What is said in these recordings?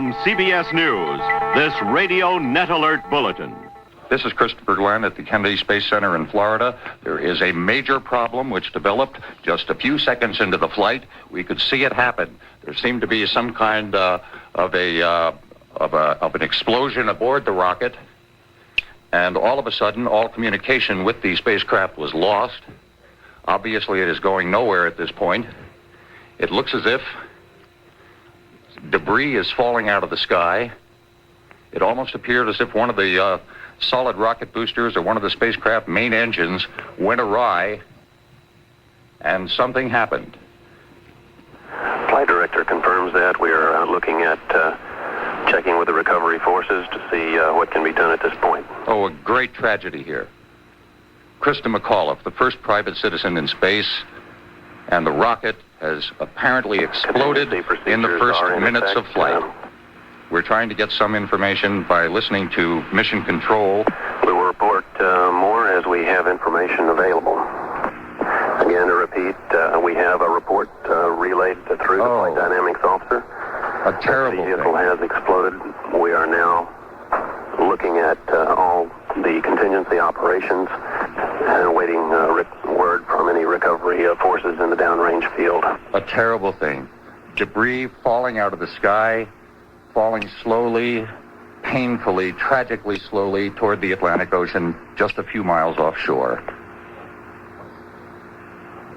From CBS News, this Radio NetAlert Bulletin. This is Christopher Glenn at the Kennedy Space Center in Florida. There is a major problem which developed just a few seconds into the flight. We could see it happen. There seemed to be some kind of an explosion aboard the rocket, and all of a sudden, all communication with the spacecraft was lost. Obviously, it is going nowhere at this point. It looks as if debris is falling out of the sky. It almost appeared as if one of the solid rocket boosters or one of the spacecraft main engines went awry, and something happened. Flight director confirms that. We are looking at checking with the recovery forces to see what can be done at this point. Oh, a great tragedy here. Krista McAuliffe, the first private citizen in space, and the rocket has apparently exploded in the first minutes of flight. We're trying to get some information by listening to Mission Control. We will report more as we have information available. Again, to repeat, we have a report relayed through the flight dynamics officer. A terrible thing. The vehicle has exploded. We are now looking at all the contingency operations and awaiting word from any recovery forces in the downrange field. A terrible thing. Debris falling out of the sky, falling slowly, painfully, tragically slowly toward the Atlantic Ocean just a few miles offshore.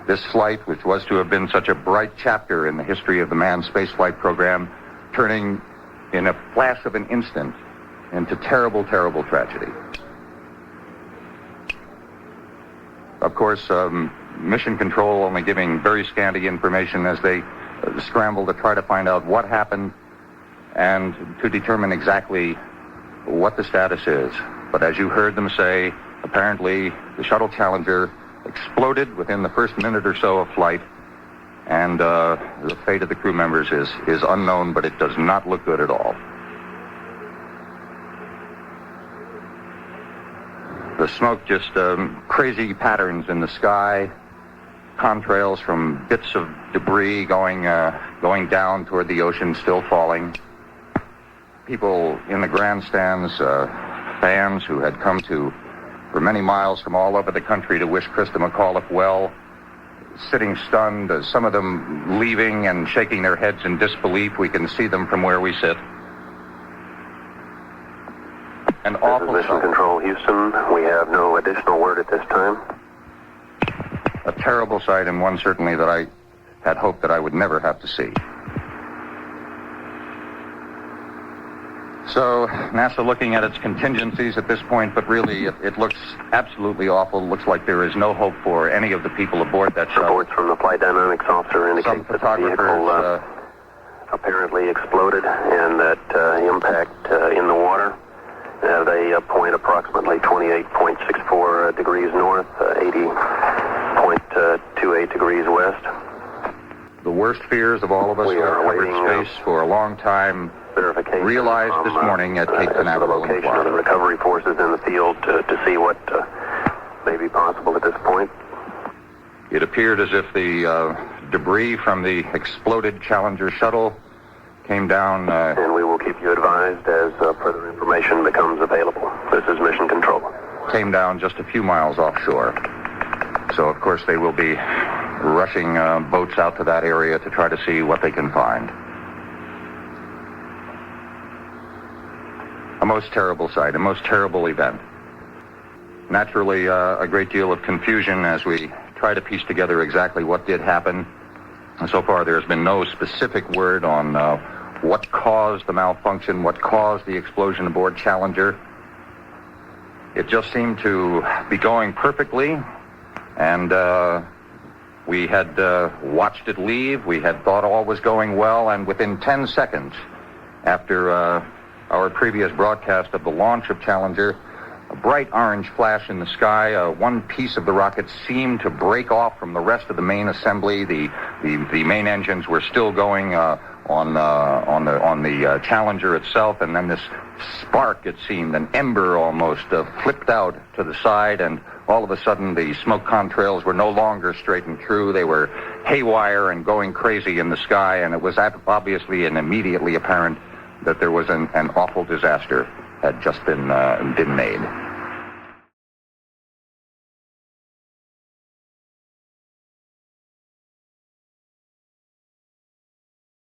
This flight, which was to have been such a bright chapter in the history of the manned spaceflight program, turning in a flash of an instant into terrible, terrible tragedy. Of course, Mission Control only giving very scanty information as they scramble to try to find out what happened and to determine exactly what the status is. But as you heard them say, apparently the shuttle Challenger exploded within the first minute or so of flight, and the fate of the crew members is unknown, but it does not look good at all. The smoke, just crazy patterns in the sky, contrails from bits of debris going down toward the ocean, still falling. People in the grandstands, fans who had come for many miles from all over the country to wish Krista McAuliffe well, sitting stunned, some of them leaving and shaking their heads in disbelief. We can see them from where we sit. An awful This is Mission Control, Houston. We have no additional word at this time. A terrible sight, and one certainly that I had hoped that I would never have to see. So NASA looking at its contingencies at this point, but really it looks absolutely awful. Looks like there is no hope for any of the people aboard that shuttle. Reports from the flight dynamics officer indicate that the vehicle apparently exploded and that impact in the water. They point approximately 28.64 degrees north, 80.28 degrees west. The worst fears of all of us who have covered space for a long time realized this morning at Cape Canaveral in Florida. The recovery forces in the field to see what may be possible at this point. It appeared as if the debris from the exploded Challenger shuttle came down. And we will keep you advised as further information becomes available. This is Mission Control. Came down just a few miles offshore. So, of course, they will be rushing boats out to that area to try to see what they can find. A most terrible sight, a most terrible event. Naturally, a great deal of confusion as we try to piece together exactly what did happen. And so far, there's been no specific word on what caused the malfunction, what caused the explosion aboard Challenger. It just seemed to be going perfectly, and we had watched it leave. We had thought all was going well, and within 10 seconds after our previous broadcast of the launch of Challenger, a bright orange flash in the sky. One piece of the rocket seemed to break off from the rest of the main assembly. The main engines were still going on the Challenger itself, and then this spark, it seemed, an ember almost, flipped out to the side, and all of a sudden the smoke contrails were no longer straight and true. They were haywire and going crazy in the sky, and it was obviously and immediately apparent that there was an awful disaster had just been made.